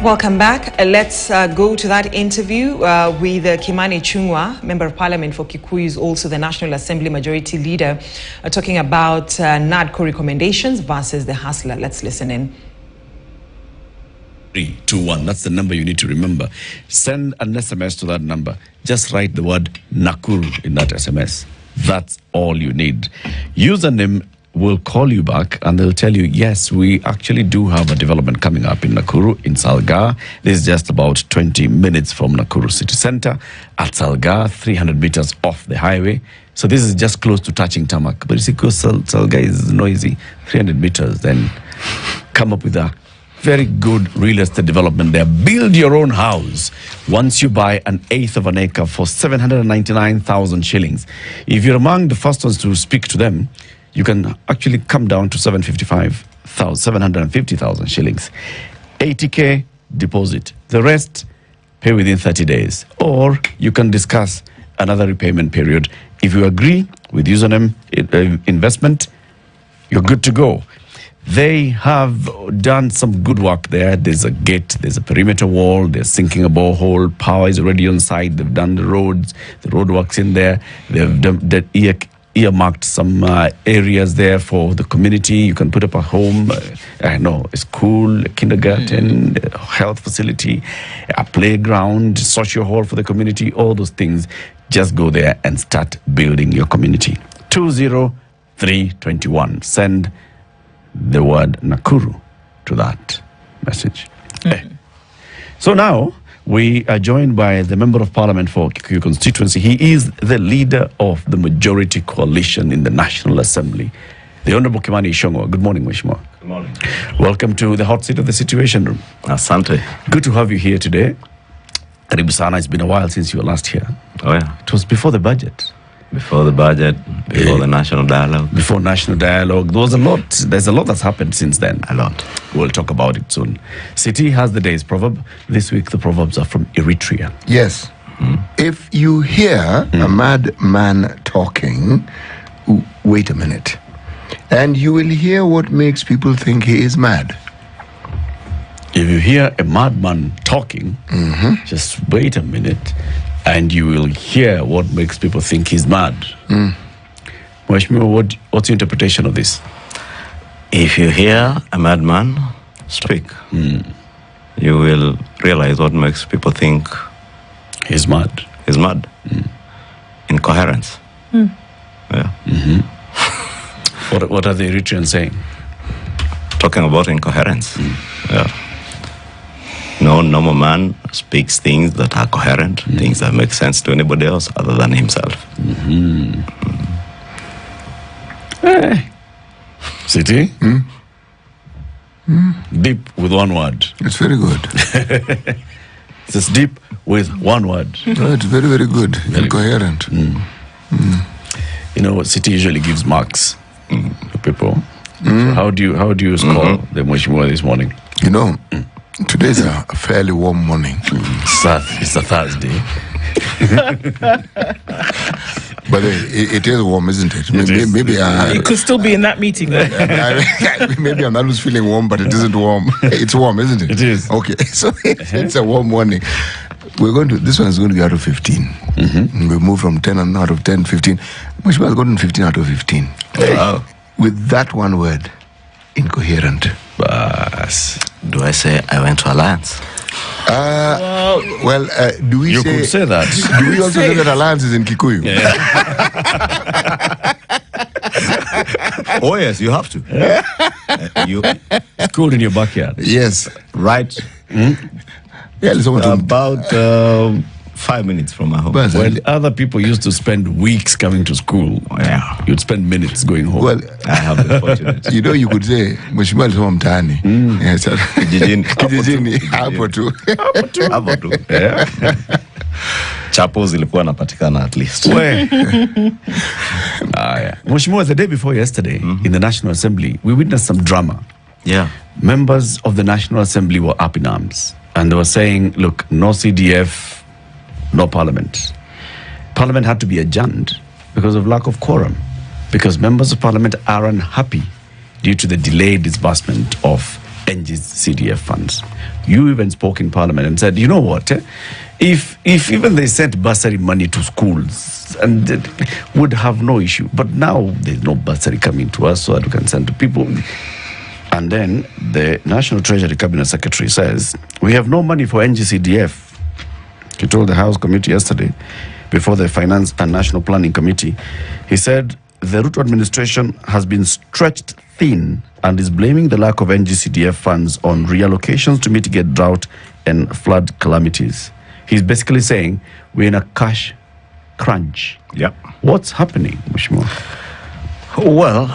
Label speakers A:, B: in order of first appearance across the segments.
A: Welcome back. Let's go to that interview with Kimani Chungwa, Member of Parliament for Kikuyu, is also the National Assembly Majority Leader, talking about NADCO recommendations versus the hustler. Let's listen in.
B: 321. That's the number you need to remember. Send an SMS to that number. Just write the word Nakuru in that SMS. That's all you need. Username will call you back and they'll tell you, yes, we actually do have a development coming up in Nakuru, in Salga. This is just about 20 minutes from Nakuru city center at Salga, 300 meters off the highway. So this is just close to touching tarmac. But you see, because Salga is noisy, 300 meters, then come up with a very good real estate development there. Build your own house once you buy an eighth of an acre for 799,000 shillings. If you're among the first ones to speak to them, you can actually come down to 750,000 shillings. 80K deposit. The rest, pay within 30 days. Or you can discuss another repayment period. If you agree with username investment, you're good to go. They have done some good work there. There's a gate, there's a perimeter wall, they're sinking a borehole, power is already on site, they've done the roads, the roadworks in there, they've earmarked some areas there for the community. You can put up a home, a school, a kindergarten, a health facility, a playground, social hall for the community, all those things. Just go there and start building your community. 20321. Send the word Nakuru to that message. So now we are joined by the Member of Parliament for Kikuyu constituency. He is the leader of the majority coalition in the National Assembly, the Honorable Kimani Chungwa. Good morning, Mheshimiwa.
C: Good morning.
B: Welcome to the hot seat of the Situation Room.
C: Asante.
B: Good to have you here today. Karibu sana. It's been a while since you were last here.
C: Oh yeah.
B: It was before the budget.
C: Before the budget, before the national dialogue.
B: Before national dialogue. There was a lot. There's a lot that's happened since then.
C: A lot.
B: We'll talk about it soon. City has the day's proverb. This week the proverbs are from Eritrea.
D: Yes. If you hear a mad man talking, wait a minute. And you will hear what makes people think he is mad.
B: If you hear a madman talking, just wait a minute, and you will hear what makes people think he's mad. Mheshimiwa, what's your interpretation of this?
C: If you hear a madman speak, you will realize what makes people think
B: He's mad.
C: he's mad. Incoherence. Yeah.
B: What are the Eritreans saying?
C: Talking about incoherence. Yeah. No normal man speaks things that are coherent, things that make sense to anybody else other than himself.
B: City? Deep with one word.
D: It's very good.
B: It's just deep with one word.
D: No, it's very, very good. Very coherent.
B: You know, City usually gives marks to people. So how do you score the Mheshimiwa this morning?
D: You know, today's a fairly warm morning.
B: It's a Thursday.
D: But it is warm, isn't it? Maybe
A: You could still be in that meeting.
D: maybe I'm not feeling warm, but it isn't warm. It's warm, isn't it?
B: It is.
D: Okay, so it's a warm morning. This one is going to be out of 15. We move from 10 and out of 10, 15. Mheshimiwa has gotten 15 out of 15.
C: Wow.
D: With that one word, incoherent.
B: Bas.
C: Do I say I went to Alliance?
D: Well, do we
B: You
D: say...
B: could say that.
D: Do we also say that Alliance is in Kikuyu?
C: Oh yes, you have to. You
B: School in your backyard.
D: Yes.
C: right
D: Yeah, someone told me.
C: about 5 minutes from my home.
D: But-
B: When other people used to spend weeks coming to school, you'd spend minutes going home.
D: Well,
C: I have the opportunity.
D: you could say Mheshimiwa alisoma mtaani. Yes. Kijijini hapo tu.
C: Hapo tu. Chapo zilikuwa napatikana at least.
B: Mheshimiwa, the day before yesterday in the National Assembly, we witnessed some drama.
C: Yeah.
B: Members of the National Assembly were up in arms and they were saying, look, no CDF, no parliament. Parliament had to be adjourned because of lack of quorum, because members of parliament are unhappy due to the delayed disbursement of NG-CDF funds. You even spoke in Parliament and said, you know what, if even they sent bursary money to schools, and would have no issue. But now there's no bursary coming to us so that we can send to people. And then the National Treasury Cabinet Secretary says, we have no money for NG-CDF. He told the House Committee yesterday, before the Finance and National Planning Committee, he said the Ruto administration has been stretched thin and is blaming the lack of NG-CDF funds on reallocations to mitigate drought and flood calamities. He's basically saying we're in a cash crunch.
C: Yeah.
B: What's happening, Mheshimiwa?
C: Well,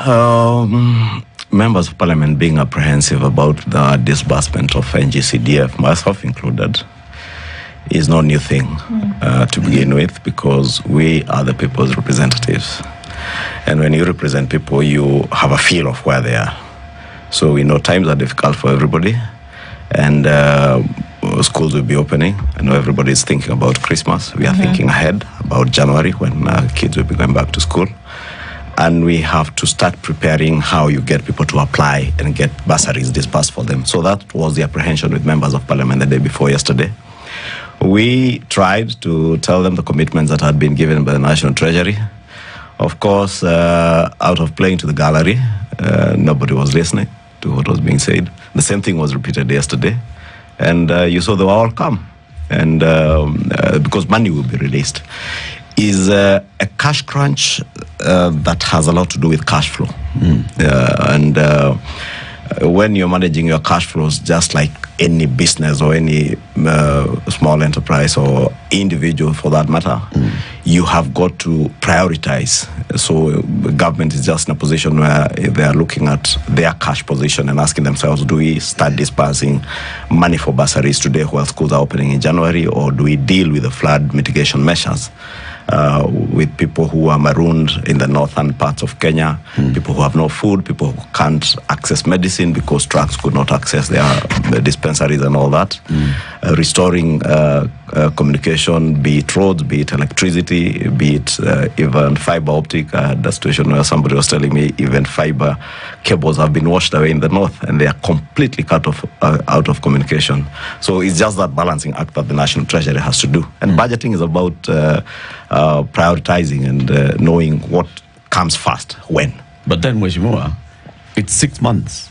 C: members of Parliament being apprehensive about the disbursement of NG-CDF, myself included, is no new thing to begin with, because we are the people's representatives. And when you represent people, you have a feel of where they are. So we know times are difficult for everybody, and schools will be opening. I know everybody is thinking about Christmas. We are thinking ahead about January, when kids will be going back to school. And we have to start preparing how you get people to apply and get bursaries disbursed for them. So that was the apprehension with members of Parliament the day before yesterday. We tried to tell them the commitments that had been given by the National Treasury. Of course, out of playing to the gallery, nobody was listening to what was being said. The same thing was repeated yesterday. And you saw they were all come. And because money will be released. Is a cash crunch that has a lot to do with cash flow. And when you're managing your cash flows, just like any business or any small enterprise or individual for that matter, you have got to prioritize. So the government is just in a position where they are looking at their cash position and asking themselves, do we start disbursing money for bursaries today while schools are opening in January, or do we deal with the flood mitigation measures? With people who are marooned in the northern parts of Kenya, people who have no food, people who can't access medicine because trucks could not access their dispensaries and all that. Restoring communication, be it roads, be it electricity, be it even fiber optic. I had a situation where somebody was telling me even fiber cables have been washed away in the north, and they are completely cut off out of communication. So it's just that balancing act that the National Treasury has to do. And budgeting is about prioritizing and knowing what comes first, when.
B: But then, Mheshimiwa, it's 6 months.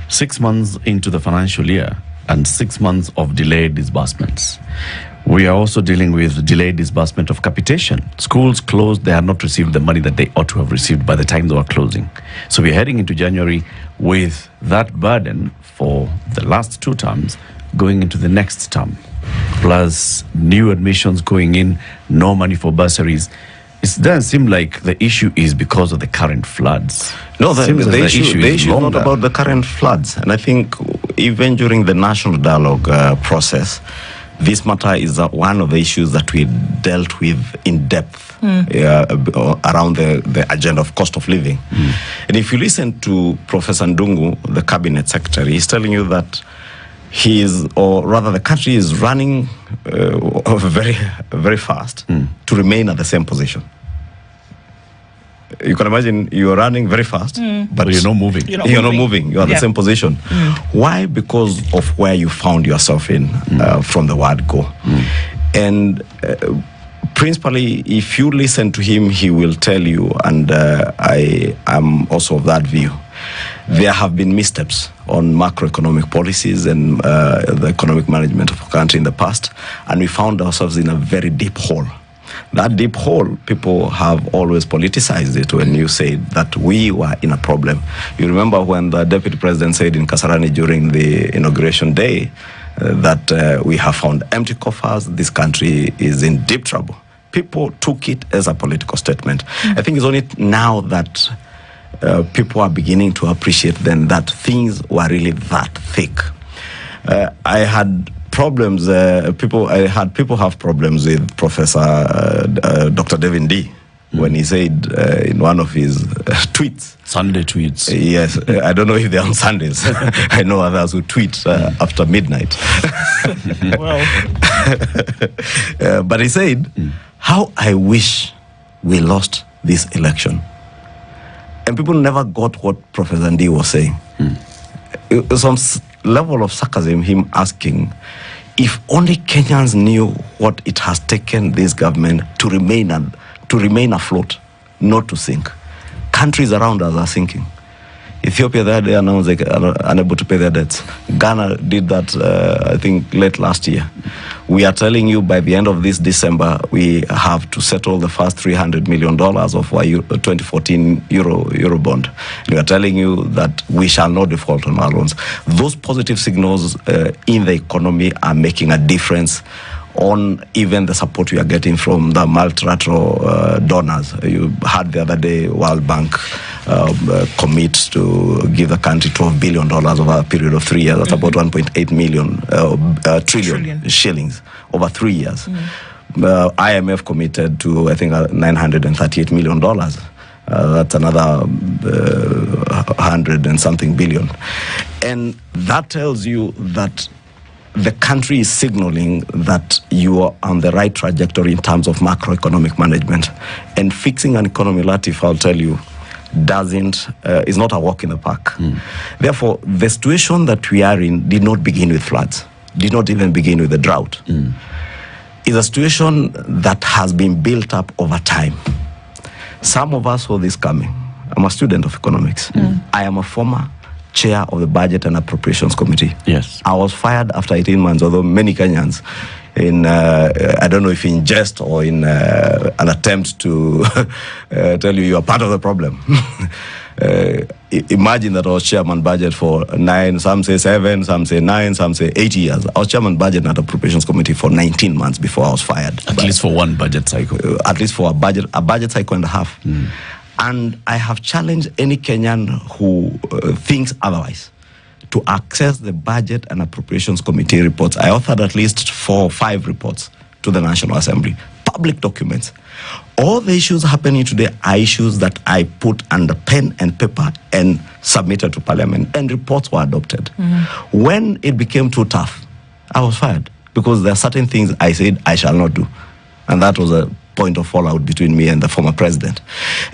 B: 6 months into the financial year, and 6 months of delayed disbursements. We are also dealing with delayed disbursement of capitation. Schools closed, they have not received the money that they ought to have received by the time they were closing. So we're heading into January with that burden for the last 2 terms going into the next term. Plus new admissions going in, no money for bursaries. It doesn't seem like the issue is because of the current floods.
C: No, the issue is not about the current floods. And I think even during the national dialogue process, this matter is one of the issues that we dealt with in depth around the agenda of cost of living. And if you listen to Professor Ndungu, the cabinet secretary, he's telling you that the country is running very, very fast to remain at the same position. You can imagine you're running very fast, but
B: you're not moving.
C: You're not moving. You're at the same position. Why? Because of where you found yourself in from the word go. And principally, if you listen to him, he will tell you, and I am also of that view, there have been missteps on macroeconomic policies and the economic management of a country in the past, and we found ourselves in a very deep hole. That deep hole, people have always politicized it when you said that we were in a problem. You remember when the deputy president said in Kasarani during the inauguration day that we have found empty coffers, this country is in deep trouble. People took it as a political statement. I think it's only now that people are beginning to appreciate then that things were really that thick. I had problems. People have problems with Professor Dr. Devin D. When he said in one of his tweets,
B: Sunday tweets.
C: Yes, I don't know if they're on Sundays. I know others who tweet after midnight. But he said, how I wish we lost this election. And people never got what Professor Ndi was saying. some level of sarcasm, him asking, if only Kenyans knew what it has taken this government to remain afloat, not to sink. Countries around us are sinking. Ethiopia the other day announced they are unable to pay their debts. Ghana did that, I think, late last year. We are telling you by the end of this December, we have to settle the first $300 million of our 2014 Euro bond. We are telling you that we shall not default on our loans. Those positive signals in the economy are making a difference on even the support we are getting from the multilateral donors. You heard the other day World Bank commit to give the country $12 billion over a period of 3 years. That's about 1.8 trillion shillings over 3 years. IMF committed to, I think, $938 million. That's another 100 and something billion. And that tells you that the country is signaling that you are on the right trajectory in terms of macroeconomic management. And fixing an economy, Latif, I'll tell you, is not a walk in the park. Therefore, the situation that we are in did not begin with floods, did not even begin with a drought. It's a situation that has been built up over time. Some of us saw this coming. I'm a student of economics. I am a former chair of the Budget and Appropriations Committee.
B: Yes.
C: I was fired after 18 months, although many Kenyans, I don't know if in jest or in an attempt to tell you are part of the problem. Imagine that I was chairman budget for 9, some say 7, some say 9, some say 8 years. I was chairman budget and appropriations committee for 19 months before I was fired.
B: At least for one budget cycle.
C: At least for a budget cycle and a half. And I have challenged any Kenyan who thinks otherwise to access the Budget and Appropriations Committee reports. I authored at least 4 or 5 reports to the National Assembly, public documents. All the issues happening today are issues that I put under pen and paper and submitted to Parliament, and reports were adopted. When it became too tough, I was fired because there are certain things I said I shall not do. And that was a point of fallout between me and the former president.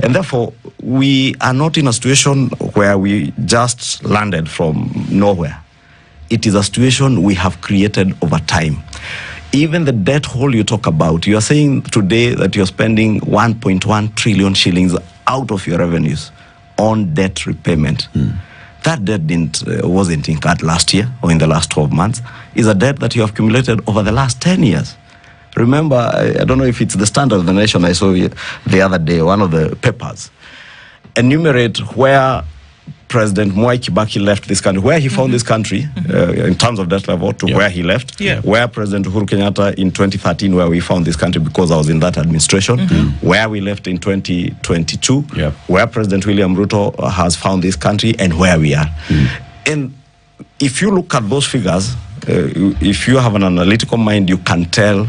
C: And therefore, we are not in a situation where we just landed from nowhere. It is a situation we have created over time. Even the debt hole you talk about, you are saying today that you're spending 1.1 trillion shillings out of your revenues on debt repayment. That debt wasn't incurred last year or in the last 12 months. It's a debt that you have accumulated over the last 10 years. Remember, I don't know if it's the Standard of the Nation I saw the other day, one of the papers, enumerate where President Mwai Kibaki left this country, where he found this country in terms of debt level to where he left, where President Uhuru Kenyatta in 2013, where we found this country because I was in that administration, where we left in 2022, where President William Ruto has found this country, and where we are. And if you look at those figures, if you have an analytical mind, you can tell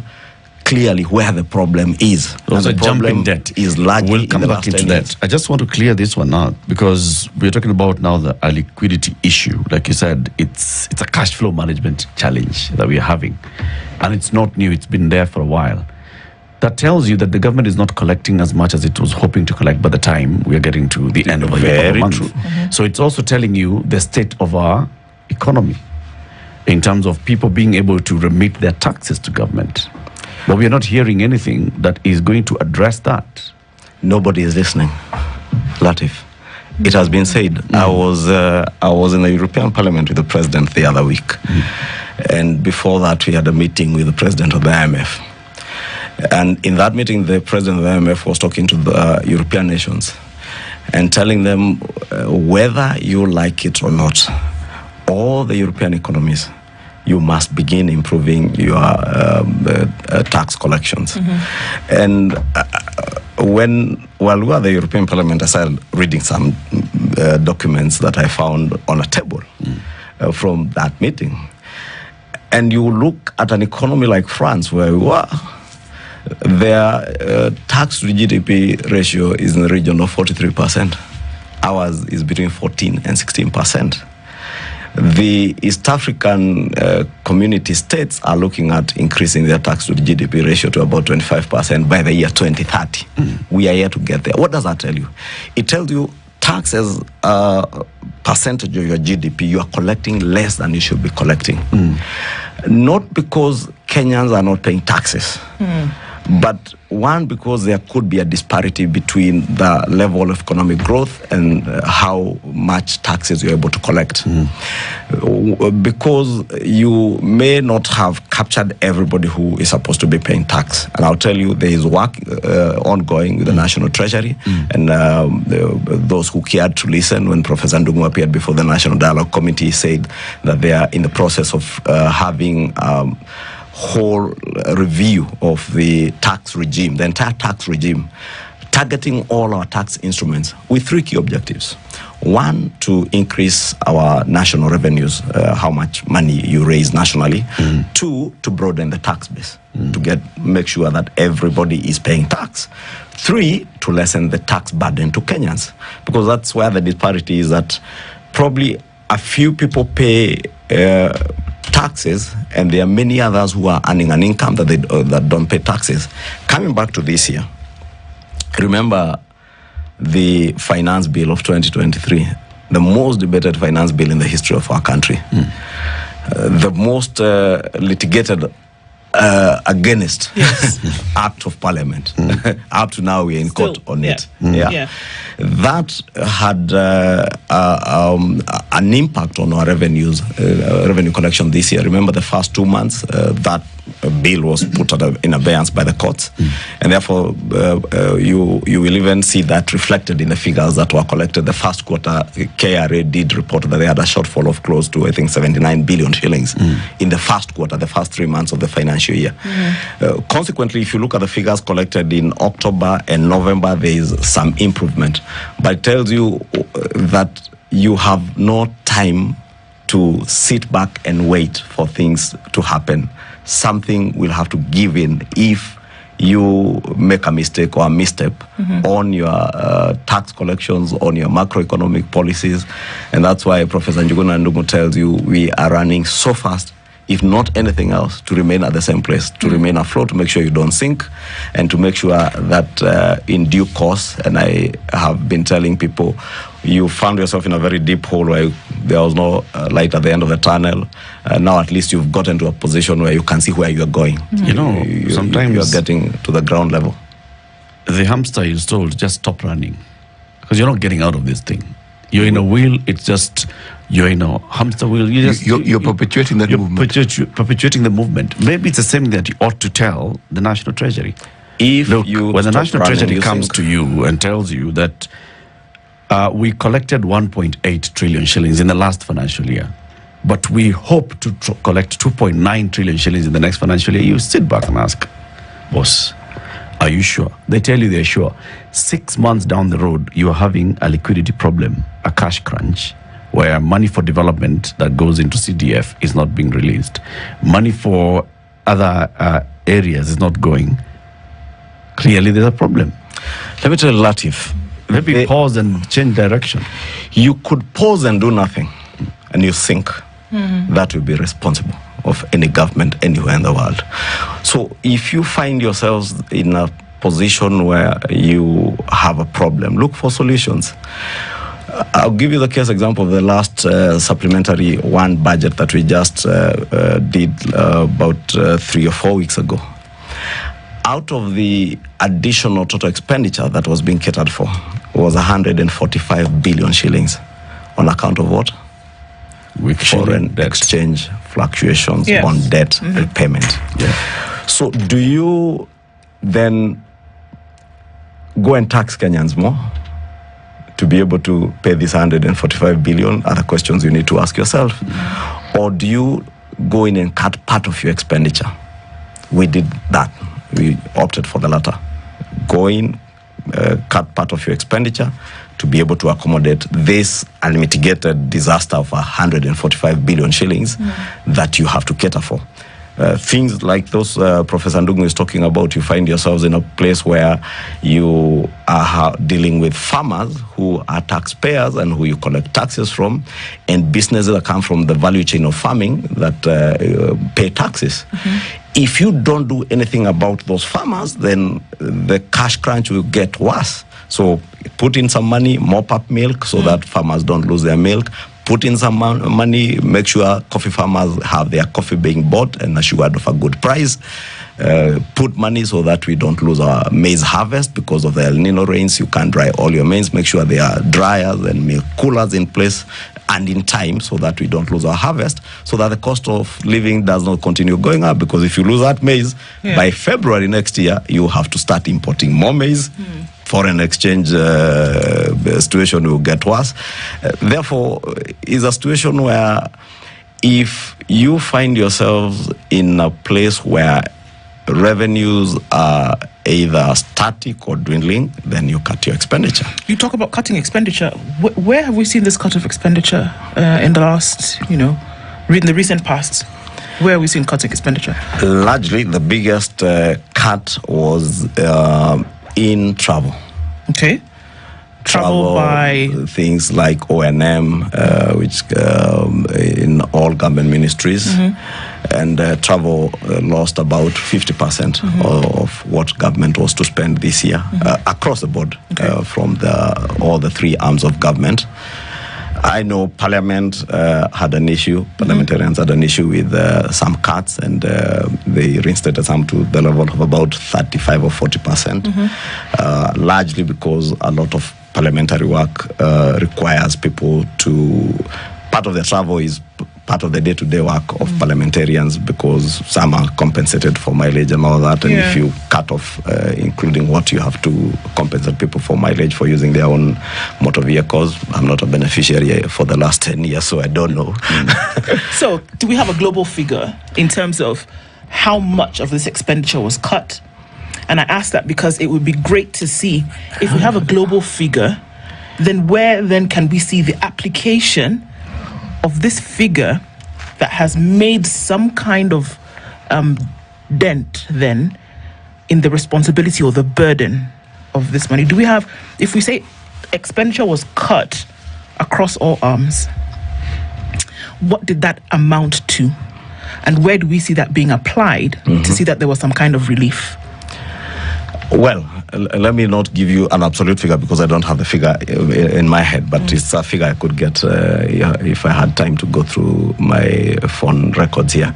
C: clearly where the problem is.
B: Also,
C: the problem
B: debt
C: is largely
B: we'll come back into that. I just want to clear this one out because we're talking about now a liquidity issue. Like you said, it's a cash flow management challenge that we are having, and it's not new. It's been there for a while. That tells you that the government is not collecting as much as it was hoping to collect by the time we are getting to the end of the year. Very true. So it's also telling you the state of our economy in terms of people being able to remit their taxes to government. But we are not hearing anything that is going to address that.
C: Nobody is listening, Latif. It has been said. I was in the European Parliament with the president the other week. And before that, we had a meeting with the president of the IMF. And in that meeting, the president of the IMF was talking to the European nations and telling them whether you like it or not, all the European economies, you must begin improving your tax collections. And while we were at the European Parliament, I started reading some documents that I found on a table from that meeting. And you look at an economy like France, where we were, their tax to GDP ratio is in the region of 43%. Ours is between 14 and 16%. The East African community states are looking at increasing their tax to the GDP ratio to about 25% by the year 2030. We are yet to get there. What does that tell you? It tells you tax as a percentage of your GDP, you are collecting less than you should be collecting. Not because Kenyans are not paying taxes, but one, because there could be a disparity between the level of economic growth and how much taxes you're able to collect. Because you may not have captured everybody who is supposed to be paying tax. And I'll tell you, there is work ongoing with the National Treasury and those who cared to listen when Professor Ndungu appeared before the National Dialogue Committee said that they are in the process of having whole review of the tax regime, the entire tax regime, targeting all our tax instruments with 3 key objectives. 1, to increase our national revenues, how much money you raise nationally. 2, to broaden the tax base, to make sure that everybody is paying tax. 3, to lessen the tax burden to Kenyans, because that's where the disparity is, that probably a few people pay taxes, and there are many others who are earning an income that that don't pay taxes. Coming back to this year, remember the finance bill of 2023, the most debated finance bill in the history of our country, the most litigated against Act of Parliament. Up to now, we're in court on it. That had an impact on our revenues, revenue collection this year. Remember, the first 2 months, that bill was put in abeyance by the courts, and therefore you will even see that reflected in the figures that were collected. The first quarter, KRA did report that they had a shortfall of close to, I think, 79 billion shillings in the first quarter, the first 3 months of the financial year. Consequently, if you look at the figures collected in October and November, there is some improvement, but it tells you that you have no time to sit back and wait for things to happen. Something will have to give in if you make a mistake or a misstep on your tax collections, on your macroeconomic policies. And that's why Professor Njuguna Ndungu tells you we are running so fast, if not anything else, to remain at the same place, to remain afloat, to make sure you don't sink, and to make sure that in due course, and I have been telling people, you found yourself in a very deep hole where there was no light at the end of the tunnel. Now at least you've gotten to a position where you can see where you're going.
B: You know, sometimes
C: you're getting to the ground level.
B: The hamster is told, just stop running, because you're not getting out of this thing. You're in a wheel, it's just, you're in a hamster wheel.
D: You're perpetuating that movement.
B: Perpetuating the movement. Maybe it's the same that you ought to tell the National Treasury.
C: Look,
B: when the National Treasury comes to you and tells you that we collected 1.8 trillion shillings in the last financial year, but we hope to collect 2.9 trillion shillings in the next financial year, you sit back and ask, boss, are you sure? They tell you they're sure. 6 months down the road, you are having a liquidity problem, a cash crunch, where money for development that goes into CDF is not being released. Money for other areas is not going. Clearly, there's a problem.
C: Let me tell you, Latif.
B: Maybe pause and change direction.
C: You could pause and do nothing, and you think that will be responsible of any government anywhere in the world. So if you find yourselves in a position where you have a problem, look for solutions. I'll give you the case example of the last supplementary one budget that we just did about 3 or 4 weeks ago. Out of the additional total expenditure that was being catered for was 145 billion shillings on account of what?
B: With
C: foreign exchange fluctuations on debt repayment. So do you then go and tax Kenyans more to be able to pay this 145 billion? Other questions you need to ask yourself. Or do you go in and cut part of your expenditure? We did that. We opted for the latter. Go in, cut part of your expenditure to be able to accommodate this unmitigated disaster of 145 billion shillings that you have to cater for. Things like those Professor Ndungu is talking about, you find yourselves in a place where you are dealing with farmers who are taxpayers and who you collect taxes from, and businesses that come from the value chain of farming that pay taxes. If you don't do anything about those farmers, then the cash crunch will get worse. So put in some money, mop up milk so that farmers don't lose their milk. Put in some money, make sure coffee farmers have their coffee being bought and assured of a good price. Put money so that we don't lose our maize harvest because of the El Nino rains. You can't dry all your maize. Make sure there are dryers and milk coolers in place and in time so that we don't lose our harvest, so that the cost of living does not continue going up. Because if you lose that maize, by February next year, you have to start importing more maize. Foreign exchange situation will get worse. Therefore, it's a situation where if you find yourselves in a place where revenues are either static or dwindling, then you cut your expenditure.
E: You talk about cutting expenditure. Where have we seen this cut of expenditure in the last, in the recent past? Where have we seen cutting expenditure?
C: Largely, the biggest cut was in travel.
E: Okay. Travel by
C: things like O&M, which in all government ministries, and travel lost about 50% of what government was to spend this year across the board from all the three arms of government. I know Parliament had an issue, parliamentarians had an issue with some cuts, and they reinstated some to the level of about 35 or 40%, largely because a lot of parliamentary work requires people to, part of their travel is part of the day-to-day work of parliamentarians, because some are compensated for mileage and all that, and if you cut off including what you have to compensate people for mileage for using their own motor vehicles. I'm not a beneficiary for the last 10 years, so I don't know.
E: So do we have a global figure in terms of how much of this expenditure was cut? And I ask that because it would be great to see, if we have a global figure, then where then can we see the application of this figure that has made some kind of dent then in the responsibility or the burden of this money? Do we have, if we say expenditure was cut across all arms, what did that amount to? And where do we see that being applied to see that there was some kind of relief?
C: Well, let me not give you an absolute figure because I don't have the figure in my head, but it's a figure I could get if I had time to go through my phone records here.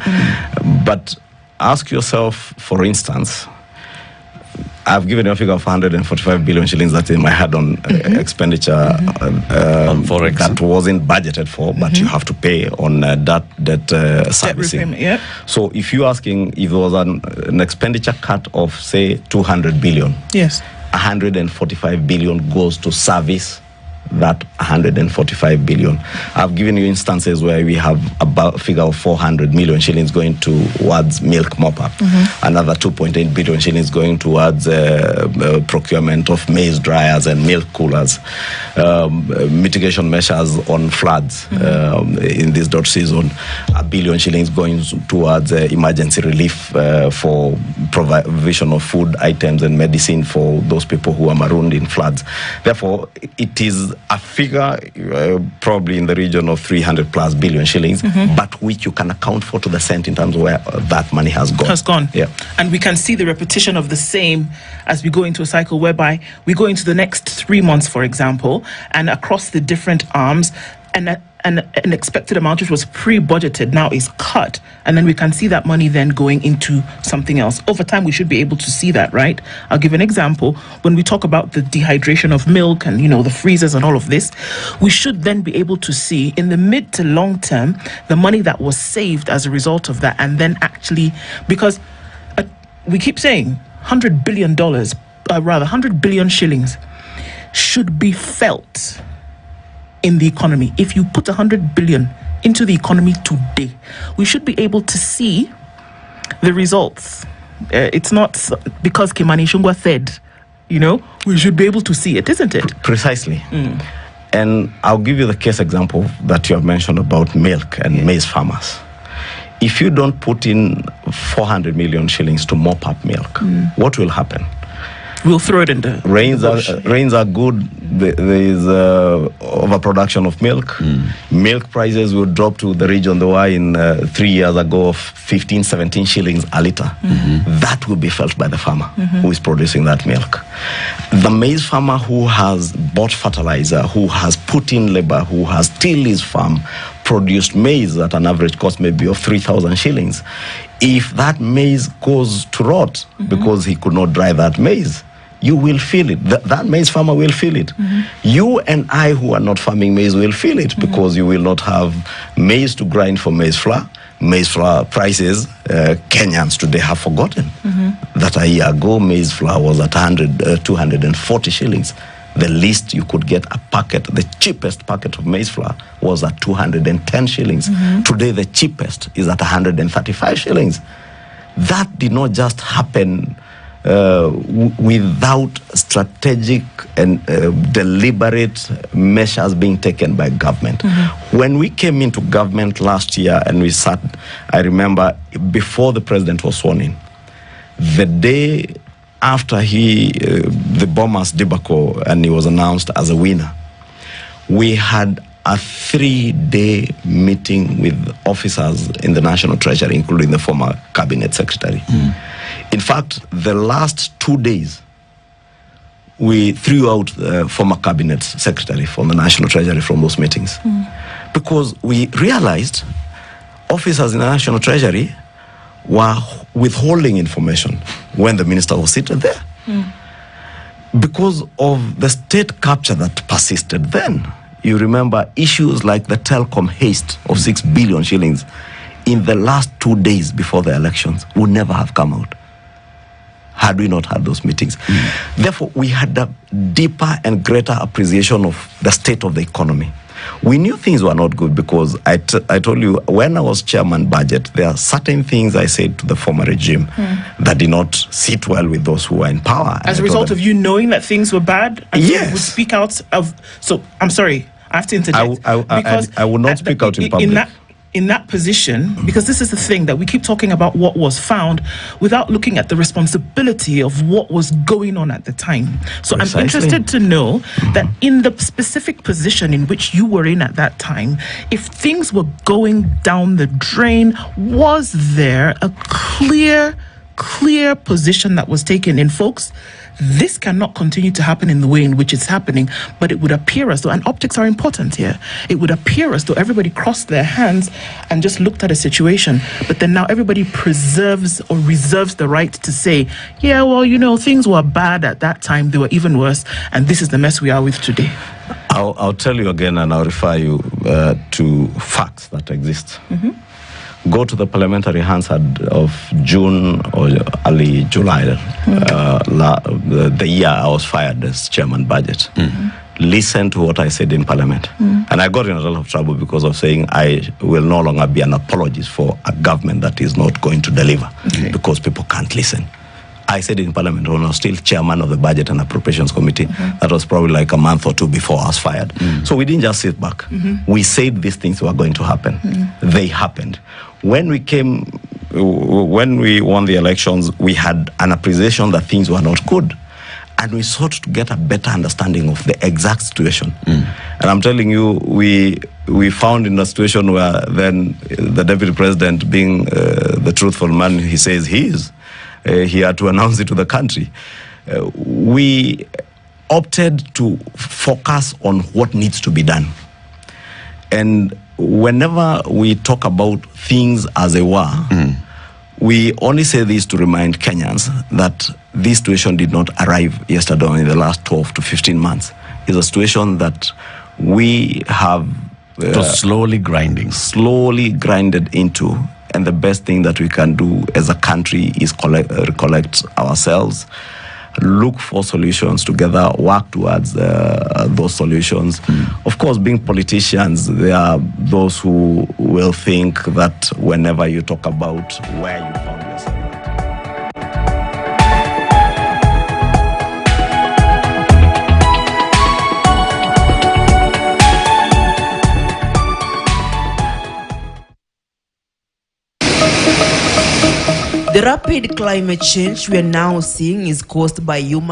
C: But ask yourself, for instance, I've given you a figure of 145 billion shillings that's in my head on expenditure on Forex that wasn't budgeted for, but you have to pay on debt servicing. So if you're asking if there was an expenditure cut of, say, 200 billion,
E: yes,
C: 145 billion goes to service that 145 billion. I've given you instances where we have about a figure of 400 million shillings going towards milk mop-up, another 2.8 billion shillings going towards procurement of maize dryers and milk coolers, mitigation measures on floods in this drought season, 1 billion shillings going towards emergency relief for provision of food items and medicine for those people who are marooned in floods. Therefore, it is a figure probably in the region of 300 plus billion shillings, but which you can account for to the cent in terms of where that money has gone. Yeah.
E: And we can see the repetition of the same as we go into a cycle whereby we go into the next 3 months, for example, and across the different arms, and an expected amount which was pre-budgeted now is cut, and then we can see that money then going into something else. Over time, we should be able to see that, right? I'll give an example. When we talk about the dehydration of milk and, the freezers and all of this, we should then be able to see in the mid to long term, the money that was saved as a result of that, and then actually, because we keep saying $100 billion, 100 billion shillings should be felt in the economy. If you put 100 billion into the economy today, we should be able to see the results. It's not because Kimani Ichung'wah said, we should be able to see it, isn't it?
C: Precisely. And I'll give you the case example that you have mentioned about milk and maize farmers. If you don't put in 400 million shillings to mop up milk, what will happen?
E: We'll throw it in the
C: Rains
E: bush.
C: Rains are good. There is overproduction of milk. Milk prices will drop to the region they were in 3 years ago of 15, 17 shillings a litre. That will be felt by the farmer who is producing that milk. The maize farmer who has bought fertilizer, who has put in labor, who has tilled his farm, produced maize at an average cost maybe of 3,000 shillings. If that maize goes to rot because he could not dry that maize, you will feel it. That maize farmer will feel it. You and I who are not farming maize will feel it because you will not have maize to grind for maize flour. Maize flour prices, Kenyans today have forgotten that a year ago maize flour was at 240 shillings. The least you could get a packet, the cheapest packet of maize flour was at 210 shillings. Today the cheapest is at 135 shillings. That did not just happen without strategic and deliberate measures being taken by government. When we came into government last year and we sat, I remember before the president was sworn in, the day after the bombers debacle and he was announced as a winner, we had a 3-day meeting with officers in the National Treasury, including the former cabinet secretary. In fact, the last 2 days, we threw out the former cabinet secretary from the National Treasury from those meetings. Because we realized officers in the National Treasury were withholding information when the minister was seated there. Because of the state capture that persisted then. You remember issues like the telecom haste of 6 billion shillings in the last 2 days before the elections would never have come out had we not had those meetings. Therefore, we had a deeper and greater appreciation of the state of the economy. We knew things were not good because I told you, when I was chairman budget, there are certain things I said to the former regime that did not sit well with those who were in power.
E: As a result of you knowing that things were bad? And
C: yes.
E: You would speak out of... So, I'm sorry, I have to interject.
C: I would not speak out in public.
E: In that position, because this is the thing that we keep talking about what was found without looking at the responsibility of what was going on at the time. So Precisely. I'm interested to know that in the specific position in which you were in at that time, if things were going down the drain, was there a clear position that was taken in, folks? This cannot continue to happen in the way in which it's happening, but it would appear as though, and optics are important here, it would appear as though everybody crossed their hands and just looked at a situation, but then now everybody preserves or reserves the right to say, yeah, well, you know, things were bad at that time, they were even worse, and this is the mess we are with today.
C: I'll tell you again, and I'll refer you to facts that exist. Go to the parliamentary Hansard of June or early July, the year I was fired as chairman budget. Listen to what I said in parliament. And I got in a lot of trouble because of saying I will no longer be an apologist for a government that is not going to deliver because people can't listen. I said in parliament when I was still chairman of the Budget and Appropriations Committee. That was probably like a month or two before I was fired. So we didn't just sit back. We said these things were going to happen. They happened. When we won the elections, we had an appreciation that things were not good. And we sought to get a better understanding of the exact situation. And I'm telling you, we found in a situation where then the deputy president, being the truthful man he says he is, he had to announce it to the country. We opted to focus on what needs to be done. And whenever we talk about things as they were, we only say this to remind Kenyans that this situation did not arrive yesterday or in the last 12 to 15 months. It's a situation that we have
B: slowly
C: grinded into. And the best thing that we can do as a country is recollect ourselves, look for solutions together, work towards those solutions. Of course, being politicians, there are those who will think that whenever you talk about where you found yourself.
F: The rapid climate change we are now seeing is caused by human